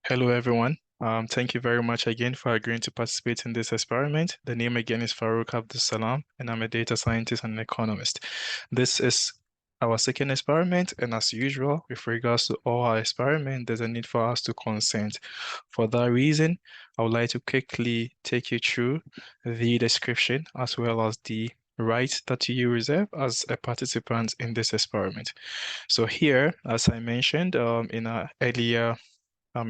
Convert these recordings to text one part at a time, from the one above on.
Hello, everyone. Thank you very much again for agreeing to participate in this experiment. The name again is Abdul-Salam, and I'm a data scientist and an economist. This is our second experiment, and as usual, with regards to all our experiments, there's a need for us to consent. For that reason, I would like to quickly take you through the description as well as the rights that you reserve as a participant in this experiment. So here, as I mentioned in our earlier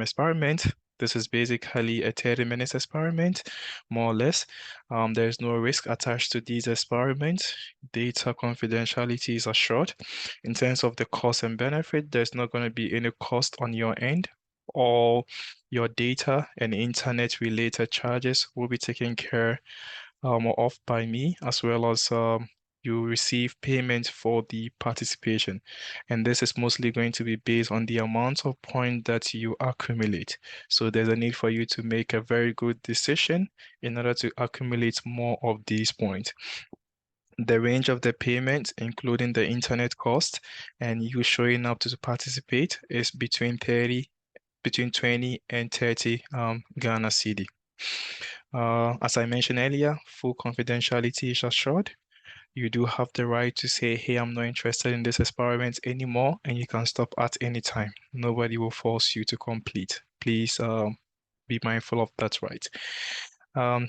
experiment. This is basically a 30 minutes experiment, more or less. There's no risk attached to these experiments. Data confidentiality is assured. In terms of the cost and benefit, there's not going to be any cost on your end. All your data and internet related charges will be taken care off by me, as well as you receive payment for the participation. And this is mostly going to be based on the amount of points that you accumulate. So there's a need for you to make a very good decision in order to accumulate more of these points. The range of the payment, including the internet cost, and you showing up to participate is between 20 and 30 Ghana cedi. As I mentioned earlier, full confidentiality is assured. You do have the right to say, hey, I'm not interested in this experiment anymore, and you can stop at any time. Nobody will force you to complete. Please be mindful of that right.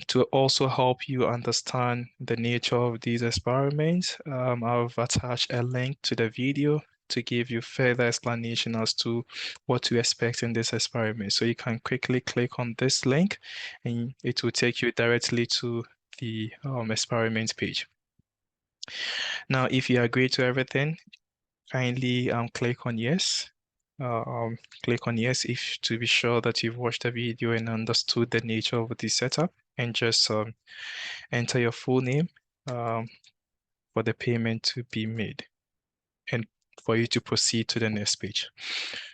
To also help you understand the nature of these experiments, I've attached a link to the video to give you further explanation as to what to expect in this experiment. So you can quickly click on this link and it will take you directly to the experiment page. Now, if you agree to everything, kindly click on yes. Click on yes if to be sure that you've watched the video and understood the nature of the setup, and just enter your full name for the payment to be made and for you to proceed to the next page.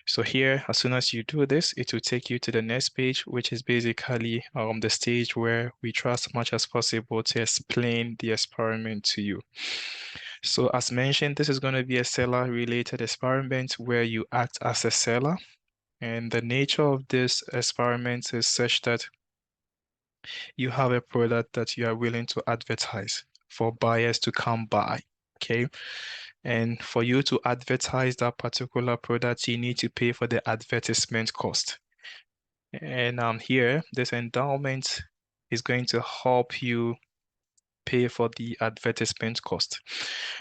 So here, as soon as you do this, it will take you to the next page, which is basically the stage where we try as much as possible to explain the experiment to you. So as mentioned, this is going to be a seller-related experiment where you act as a seller. And the nature of this experiment is such that you have a product that you are willing to advertise for buyers to come buy. Okay. And for you to advertise that particular product, you need to pay for the advertisement cost. And here, this endowment is going to help you pay for the advertisement cost.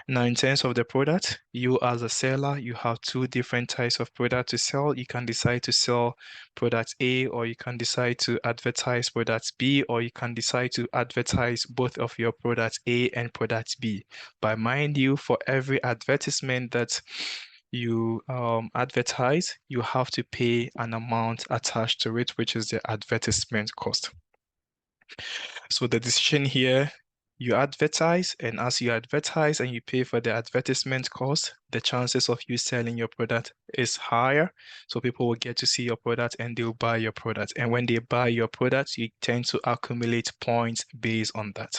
Now, in terms of the product, you as a seller, you have two different types of product to sell. You can decide to sell product A, or you can decide to advertise product B, or you can decide to advertise both of your product A and product B. But mind you, for every advertisement that you advertise, you have to pay an amount attached to it, which is the advertisement cost. So the decision here, you advertise, and as you advertise and you pay for the advertisement cost, the chances of you selling your product is higher. So people will get to see your product and they'll buy your product. And when they buy your product, you tend to accumulate points based on that.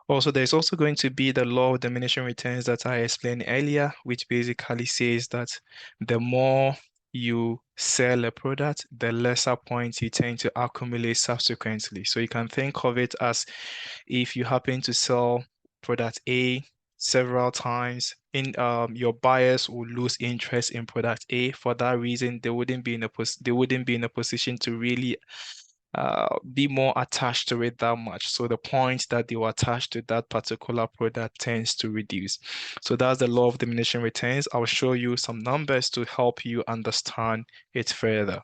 Also, there's also going to be the law of diminishing returns that I explained earlier, which basically says that the more you sell a product, the lesser points you tend to accumulate subsequently. So you can think of it as if you happen to sell product A several times, in your buyers will lose interest in product A. For that reason, they wouldn't be in a position to really be more attached to it that much. So the points that they were attached to that particular product tends to reduce. So that's the law of diminishing returns. I'll show you some numbers to help you understand it further.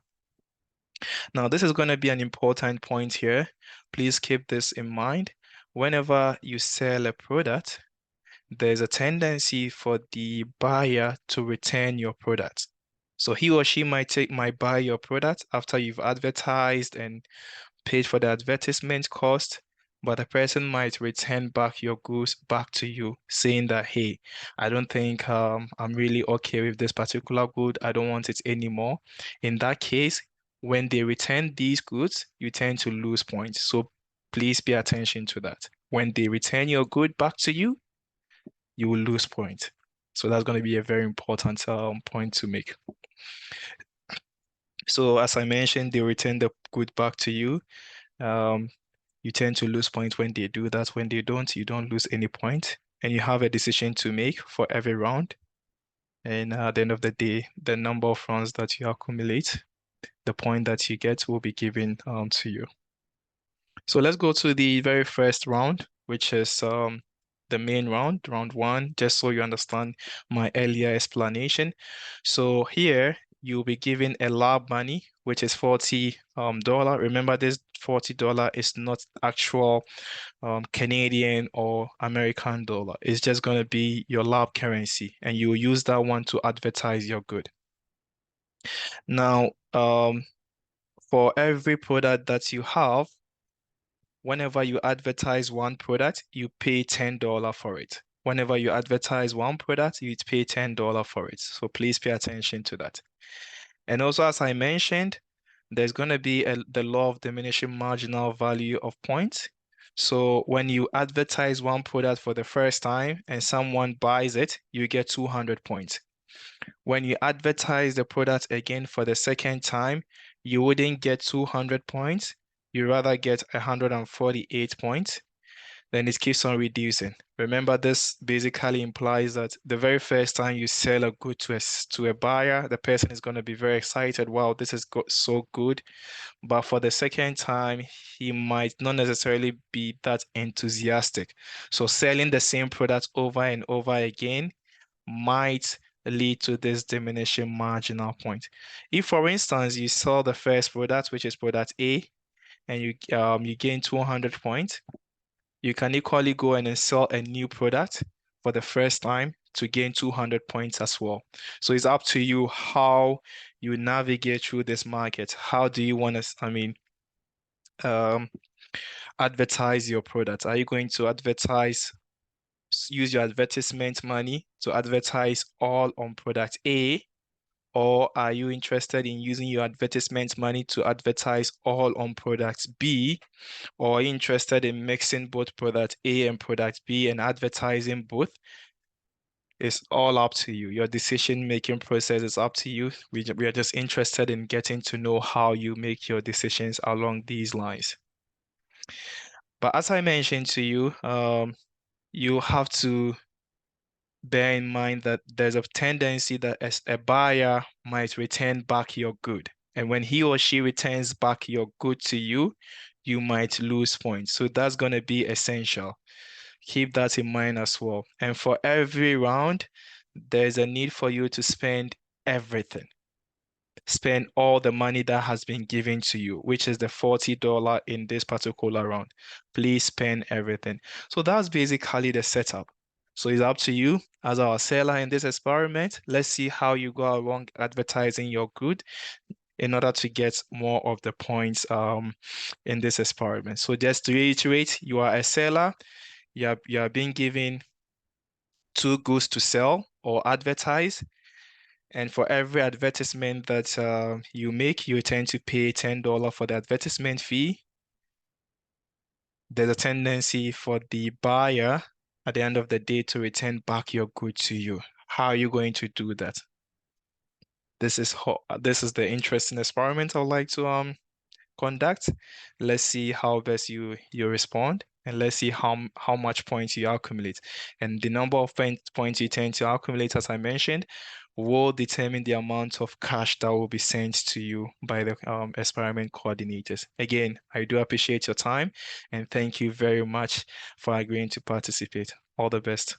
Now, this is going to be an important point here. Please keep this in mind. Whenever you sell a product, there's a tendency for the buyer to return your product. So he or she might buy your product after you've advertised and paid for the advertisement cost, but the person might return back your goods back to you, saying that, hey, I don't think I'm really okay with this particular good. I don't want it anymore. In that case, when they return these goods, you tend to lose points. So please pay attention to that. When they return your good back to you, you will lose points. So that's going to be a very important point to make. So as I mentioned, they return the good back to you. Um, you tend to lose points when they do that. When they don't, you don't lose any point. And you have a decision to make for every round. And at the end of the day, the number of rounds that you accumulate, the point that you get will be given to you. So let's go to the very first round, which is the main round, round one, just so you understand my earlier explanation. So here you'll be given a lab money, which is $40. Remember, this $40 is not actual Canadian or American dollar. It's just going to be your lab currency, and you will use that one to advertise your good. Now, for every product that you have, whenever you advertise one product, you pay $10 for it. Whenever you advertise one product, you pay $10 for it. So please pay attention to that. And also, as I mentioned, there's going to be the law of diminishing marginal value of points. So when you advertise one product for the first time and someone buys it, you get 200 points. When you advertise the product again for the second time, you wouldn't get 200 points. You rather get 148 points. Then it keeps on reducing. Remember, this basically implies that the very first time you sell a good to a buyer, the person is going to be very excited. Wow, this is so good. But for the second time, he might not necessarily be that enthusiastic. So selling the same product over and over again might lead to this diminishing marginal point. If, for instance, you sell the first product, which is product A, and you gain 200 points, you can equally go and then sell a new product for the first time to gain 200 points as well. So it's up to you how you navigate through this market. How do you want to, um, advertise your product? Are you going to use your advertisement money to advertise all on product A, or are you interested in using your advertisement money to advertise all on product B, or are you interested in mixing both product A and product B and advertising both? It's all up to you. Your decision-making process is up to you. We are just interested in getting to know how you make your decisions along these lines. But as I mentioned to you, you have to bear in mind that there's a tendency that as a buyer might return back your good. And when he or she returns back your good to you, you might lose points. So that's going to be essential. Keep that in mind as well. And for every round, there's a need for you to spend everything. Spend all the money that has been given to you, which is the $40 in this particular round. Please spend everything. So that's basically the setup. So it's up to you as our seller in this experiment. Let's see how you go along advertising your good in order to get more of the points in this experiment. So just to reiterate, you are a seller. You are being given two goods to sell or advertise. And for every advertisement that you make, you tend to pay $10 for the advertisement fee. There's a tendency for the buyer at the end of the day to return back your good to you. How are you going to do that? This is the interesting experiment I would like to conduct. Let's see how best you respond, and let's see how much points you accumulate. And the number of points you tend to accumulate, as I mentioned, will determine the amount of cash that will be sent to you by the experiment coordinators. Again, I do appreciate your time, and thank you very much for agreeing to participate. All the best.